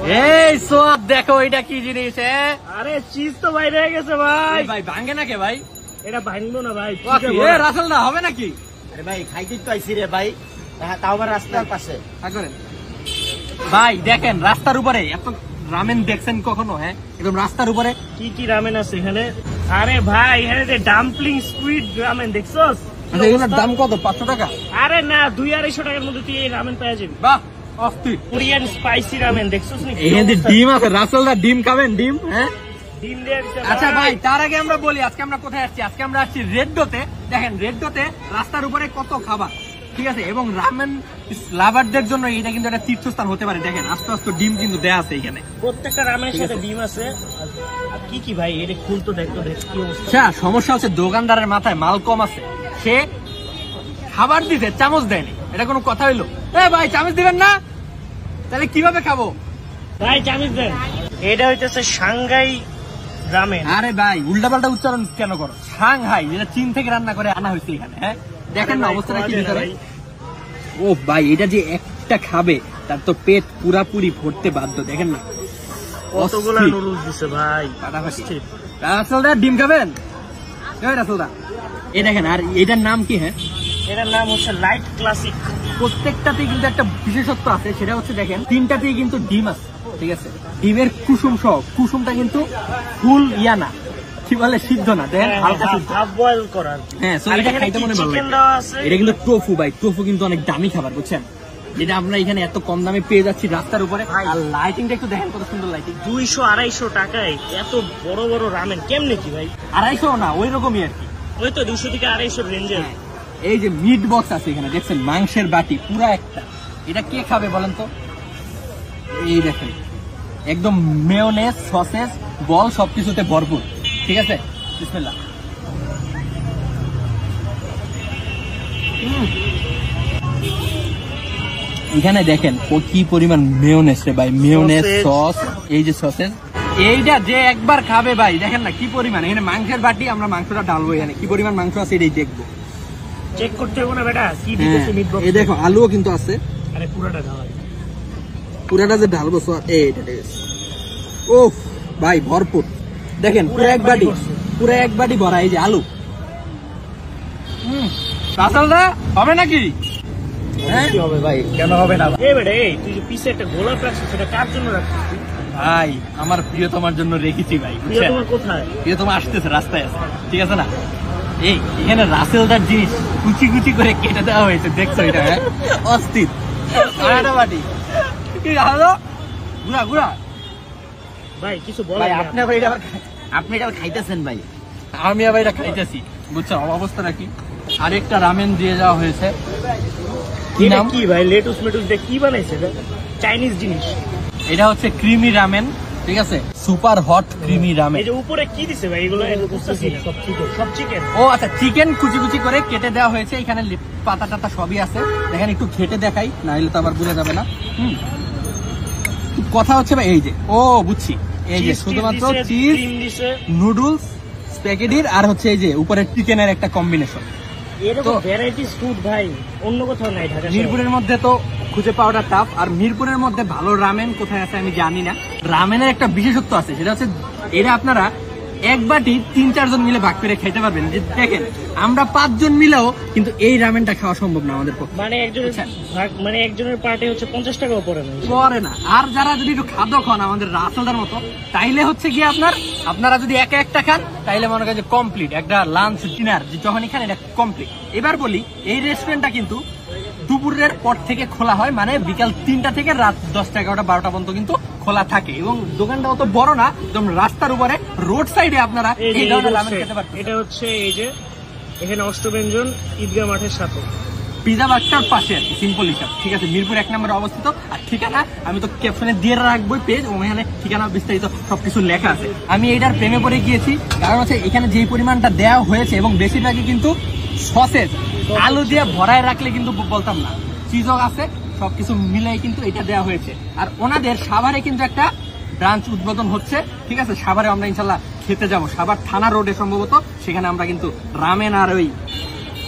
এই সোয়াদ দেখো এটা কি জিনিস? আরে চিজ তো ভাই রয়ে গেছে ভাই। ভাই ভাঙে নাকি ভাই? এটা ভাঙবো না ভাই। রাসেল না হবে নাকি? আরে ভাই খাইতে তো আইছি রে ভাই, তাও আবার রাস্তার পাশে। ভাই দেখেন রাস্তার উপরে এত রামেন দেখছেন কখনো? হ্যাঁ, একদম রাস্তার উপরে কি কি রামেন আছে এখানে? আরে ভাই এখানে ডাম্পলিং স্কুইড রামেন দেখছস? এগুলোর দাম কত? 500 টাকা? আরে না, 200-250 টাকার মধ্যে তুই এই রামেন পেয়ে যাবি। বাহ অস্থির। কোরিয়ান স্পাইসি রামেন দেখছস নাকি? এখানে ডিম আছে। রাসেলদা ডিম খাবেন? ডিম? হ্যাঁ ডিম দিয়ে দিছে। আচ্ছা ভাই তার আগে আমরা বলি আজকে আমরা কোথায় আসছি। আজকে আমরা আসছি রেড ডোতে। দেখেন রেড ডোতে রাস্তার উপরে কত খাবার, ঠিক আছে, এবং রামেন লাভারদের জন্য এটা কিন্তু একটা তীর্থস্থান হতে পারে। দেখেন আস্তে আস্তে ডিম কিন্তু দেয়া আছে এখানে, প্রত্যেকটা রামেনের সাথে ডিম আছে। আর কি কি ভাই এটা খুলতো দেখতো দেখ কি অবস্থা। আচ্ছা সমস্যা হচ্ছে দোকানদারের মাথায় মাল কম আছে, সে খাবার দিতে চামচ দেয়নি। এটা কোনো কথা হইলো? এ ভাই চামচ দিবেন না, তাহলে কিভাবে খাবো? ভাই চামচ দেন। এটা হইতেছে সাংঘাই রামেন। আরে ভাই উল্টাপাল্টা উচ্চারণ কেন করো? সাংহাই, যেটা চীন থেকে রান্না করে আনা হয়েছে এখানে। হ্যাঁ দেখেন না অবস্থাটা কি ভিতরে। ও ভাই এটা যে একটা খাবে তার তো পেট পুরাপুরি ভরতে বাধ্য। দেখেন না কতগুলা নুডলস দিছে ভাই। রাসেলদা ডিম খাবেন? রাসেলদা এই দেখেন। আর এটার নাম কি? হ্যাঁ এটার নাম হচ্ছে লাইট ক্লাসিক। প্রত্যেকটাতেই কিন্তু একটা বিশেষত্ব আছে, সেটা হচ্ছে দেখেন তিনটাতেই কিন্তু ডিম আছে, ঠিক আছে। ডিমের কুসুম সহ, কুসুমটা কিন্তু ফুল ইয়া না, কি বলে সিদ্ধ না, দেখেন হালকা সিদ্ধ, হাফ বয়েল করা। হ্যাঁ সো এটা খাইতে মনে ভালো লাগে। এটা কিন্তু টোফু ভাই, টোফু কিন্তু অনেক দামি খাবার বুঝছেন, যেটা আমরা এখানে এত কম দামে পেয়ে যাচ্ছি রাস্তার উপরে। আর লাইটিংটা একটু দেখেন কত সুন্দর লাইটিং। 200-250 টাকায় এত বড় বড় রামেন কেমনে কি ভাই? 250 না, ওই রকমই আর কি, ওই তো 200 থেকে 250 রেঞ্জের। এই যে মিট বক্স আছে এখানে দেখছেন, মাংসের বাটি পুরা একটা। এটা কে খাবে বলেন তো? এই দেখেন একদম মেয়োনেজ, সসেজ, বল সবকিছুতে ভরপুর, ঠিক আছে। বিসমিল্লাহ। এখানে দেখেন ও কি পরিমাণ মেয়োনেজ রে ভাই, মেয়োনেজ, সস, এই যে সসেজ, এইটা যে একবার খাবে ভাই দেখেন না কি পরিমাণ। এখানে মাংসের বাটি, আমরা মাংসটা ঢালবো এখানে, কি পরিমাণ মাংস আছে এটাই দেখবো। চেক করতে হবে না বেটা কি দিতেছে মিট বক্স। এই দেখো আলুও কিন্তু আছে। আরে পুরোটা ঢালাই, পুরাটা যে ঢালবো এইটা ওফ ভাই ভরপুর। দেখেন পুরো এক বাটি ভরা এই যে আলু। রাসেলদা হবে নাকি? কি হবে ভাই, কেন হবে না? এই বেটা এই তুই যে পিছে একটা গোলাপ রাখছিস সেটা কার জন্য রাখছিস? ভাই আমার প্রিয়তমার জন্য রেখেছি ভাই। প্রিয়তমা কোথায়? প্রিয়তমা আসতেছে, রাস্তায় আছে, ঠিক আছে না। এই এখানে রাসেলদার জিনিস কুচি কুচি করে কেটে দেওয়া হয়েছে, দেখছো এটা? হ্যাঁ অস্থির। বাটি কি হলো গুড়া গুড়া ভাই কিছু বল ভাই। আপনি এটা খাইতেছেন ভাই? আমি আবার এটা খাইতেছি বুঝছো, অবস্থাটা কি। আরেকটা রামেন দিয়ে যাওয়া হয়েছে, কি নাম কি ভাই? লেটুস মেটুস দিয়ে কি বানাইছে? চাইনিজ জিনিস। এটা হচ্ছে ক্রিমি রামেন, ঠিক আছে, সুপার হট ক্রিমি রামেন। এই যে উপরে কি দিছে ভাই? এগুলো সব চিকেন। ও আচ্ছা, চিকেন কুচি কুচি করে কেটে দেওয়া হয়েছে। এখানে পাতা টাতা সবই আছে, দেখেন একটু খেটে দেখাই, না হলে তো আবার বোঝা যাবে না। কথা হচ্ছে ভাই এই যে, ও বুঝছি, এই যে শুধুমাত্র চিজ, নুডলস, স্প্যাগেটির, আর হচ্ছে এই যে উপরে চিকেনের একটা কম্বিনেশন। এরকম ভ্যারাইটিস ফুড ভাই অন্য কোথাও নাই ঢাকা। মিরপুরের মধ্যে তো খুঁজে পাওয়াটা টাফ, আর মিরপুরের মধ্যে ভালো রামেন কোথায় আছে আমি জানি না। রামেনের একটা বিশেষত্ব আছে, সেটা হচ্ছে এটা আপনারা এক বাটি 3-4 জন মিলে ভাগ করে খেতে পারবেন। যে দেখেন আমরা 5 জন মিলেও কিন্তু এই রামেনটা খাওয়া সম্ভব না আমাদের পক্ষে। মানে একজনের পার্টি হচ্ছে 50 টাকাও পড়ে না। আর যারা যদি একটু খাদ্য খান আমাদের রাসেলদার মতো, তাইলে হচ্ছে গিয়ে আপনারা যদি একটা খান তাইলে মনে করেন যে কমপ্লিট একটা লাঞ্চ ডিনার যখনই খান এটা কমপ্লিট। এবার বলি এই রেস্টুরেন্টটা কিন্তু দুপুরের পর থেকে খোলা হয়, মানে বিকাল 3টা থেকে রাত 10টা 11টা 12টা পর্যন্ত কিন্তু খোলা থাকে, এবং দোকানটা অত বড় না, একদম রাস্তার উপরে রোড সাইডে আপনারা এই ধরনের রামেন খেতে পারবেন। এটা হচ্ছে এই যে এখানে অষ্টব্যঞ্জন ঈদগাহ মাঠের সাথে পিজা বাক্সার পাশে আর কি, সিম্পল হিসাব, ঠিক আছে। মিরপুর 1 নম্বরে অবস্থিত। আর ঠিকানা আমি তো ক্যাপশনে দিয়ে রাখবো পেজ, ওখানে ঠিকানা বিস্তারিত সবকিছু লেখা আছে। আমি এটার প্রেমে পড়ে গিয়েছি, কারণ হচ্ছে এখানে যেই পরিমাণটা দেওয়া হয়েছে এবং বেশিরভাগই কিন্তু সসেজ, আলু দিয়ে ভরায় রাখলে কিন্তু বলতাম না, চিজও আছে, সবকিছু মিলাই কিন্তু এটা দেওয়া হয়েছে। আর ওনাদের সাভারে কিন্তু একটা ব্রাঞ্চ উদ্বোধন হচ্ছে, ঠিক আছে। সাভারে আমরা ইনশাল্লাহ খেতে যাবো, সাভার থানা রোডে সম্ভবত, সেখানে আমরা কিন্তু রামেন আর ওই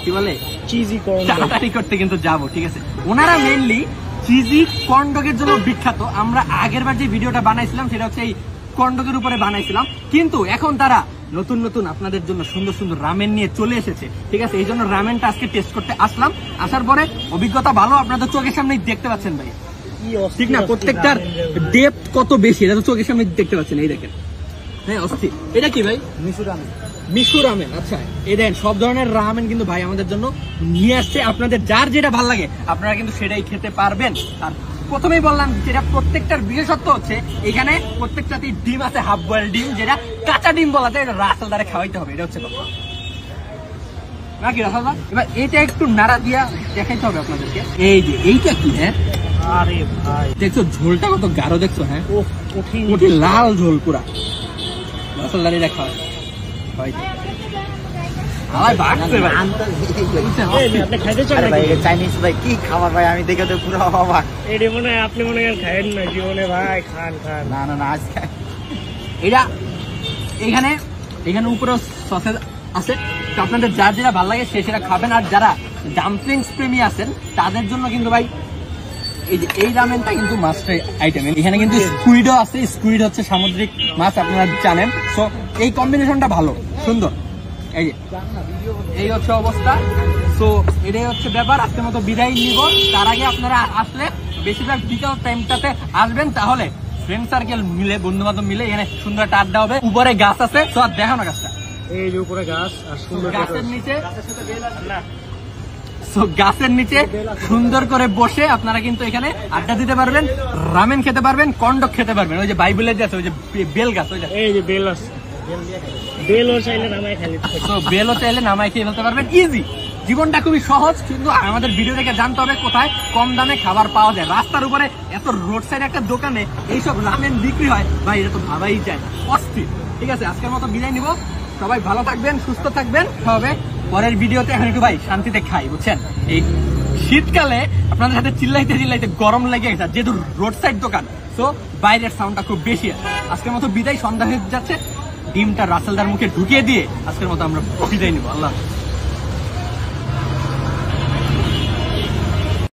কি বলে চিজি টানাটানি করতে কিন্তু যাবো, ঠিক আছে। ওনারা মেইনলি চিজি কর্নডগের জন্য বিখ্যাত। আমরা আগের বার যে ভিডিওটা বানাইছিলাম সেটা হচ্ছে এই কর্নডগের উপরে বানাইছিলাম, কিন্তু এখন তারা নতুন নতুন আপনাদের জন্য সুন্দর সুন্দর রামেন নিয়ে চলে এসেছে। ঠিক আছে, এই জন্য রামেনটা আজকে টেস্ট করতে আসলাম। আসার পরে অভিজ্ঞতা ভালো, আপনাদের চোখের সামনেই দেখতে পাচ্ছেন ভাই, ঠিক না? প্রত্যেকটার ডেপথ কত বেশি এটা তো চোখের সামনে দেখতে পাচ্ছেন। এই দেখেন, হ্যাঁ অস্থির। এটা কি ভাই? মিশু রামেন। আচ্ছা, এই দেখেন সব ধরনের রামেন কিন্তু ভাই আমাদের জন্য নিয়ে আসছে। আপনাদের যার যেটা ভালো লাগে আপনারা কিন্তু সেটাই খেতে পারবেন। আর প্রথমেই বললাম যেটা প্রত্যেকটার বিশেষত্ব হচ্ছে এখানে প্রত্যেকটাতেই ডিম আছে, হাফ বয়েল ডিম, যেটা কাঁচা ডিম বলা যায়। এটা রাসেলদারে খাওয়াইতে হবে, এটা হচ্ছে কথা নাকি রাসেলদা? এবার এটা একটু নাড়া দিয়া দেখাইতে হবে আপনাদেরকে। এই যে এইটা কি, হ্যাঁ আরে ভাই দেখছো ঝোলটা কত গাঢ় দেখছো? হ্যাঁ ও কঠিন কঠিন লাল ঝোল পুরা। রাসেলদারে দেখা হয় আপনি খাইতে চান ভাই নাকি? চাইনিজ ভাই কি খাবার ভাই, আমি দেখে তো পুরো অবাক। এটা মনে হয় আপনি মনে করেন খায়েন না জীবনে ভাই, খান খান। না না না আজকে এটা এখানে এখানে উপরে সসেজ আছে, তো আপনাদের যার যেটা ভালো লাগে সে সেটা খাবেন। আর যারা ডাম্পলিংস প্রেমী আছেন তাদের জন্য কিন্তু ভাই এই যে এই রামেনটা কিন্তু মাস্ট আইটেম। এখানে কিন্তু স্কুইডও আছে, স্কুইড হচ্ছে সামুদ্রিক মাছ, আপনারা জানেন। সো এই কম্বিনেশনটা ভালো, সুন্দর। এই যে এই হচ্ছে অবস্থা। সো এটাই হচ্ছে ব্যাপার। আজকের মতো বিদায় নিব। তার আগে আপনারা আসলে বেশিরভাগ বিকাল টাইমটাতে আসবেন, তাহলে ফ্রেন্ড সার্কেল মিলে, বন্ধু বান্ধব মিলে এখানে সুন্দর একটা আড্ডা হবে। উপরে গাছ আছে, তো আর দেখো না গাছটা, এই যে উপরে গাছ আর সুন্দর গাছের নিচে গাছের নিচে সুন্দর করে বসে আপনারা কিন্তু এখানে আড্ডা দিতে পারবেন, রামেন খেতে পারবেন, কর্নডগ খেতে পারবেন। ওই যে বাইবেলের যে আছে ওই যে বেল গাছ, ওই যে এই যে বেল আছে, বেলও চাইলে নামায় খালি তো বেলও চাইলে নামাই খেয়ে ফেলতে পারবেন। ইজি, জীবনটা খুবই সহজ। কিন্তু আমাদের ভিডিও থেকে জানতে হবে কোথায় কম দামে খাবার পাওয়া যায়। রাস্তার উপরে এত রোড সাইড একটা দোকানে এইসব রামেন বিক্রি হয় ভাই, এটা তো ভাবাই যায় না, অস্থির। ঠিক আছে, আজকের মতো বিদায় নিব। সবাই ভালো থাকবেন, সুস্থ থাকবেন। হবে পরের ভিডিওতে। এখন একটু ভাই শান্তিতে খাই, বুঝছেন? এই শীতকালে আপনাদের সাথে চিল্লাইতে চিল্লাইতে গরম লেগে গেছে, যেহেতু রোড সাইড দোকান, তো বাইরের সাউন্ডটা খুব বেশি আছে। আজকের মতো বিদায়, সন্ধ্যা হয়ে যাচ্ছে। ডিমটা রাসেলদার মুখে ঢুকিয়ে দিয়ে আজকের মতো আমরা বিদায় নিব। আল্লাহ।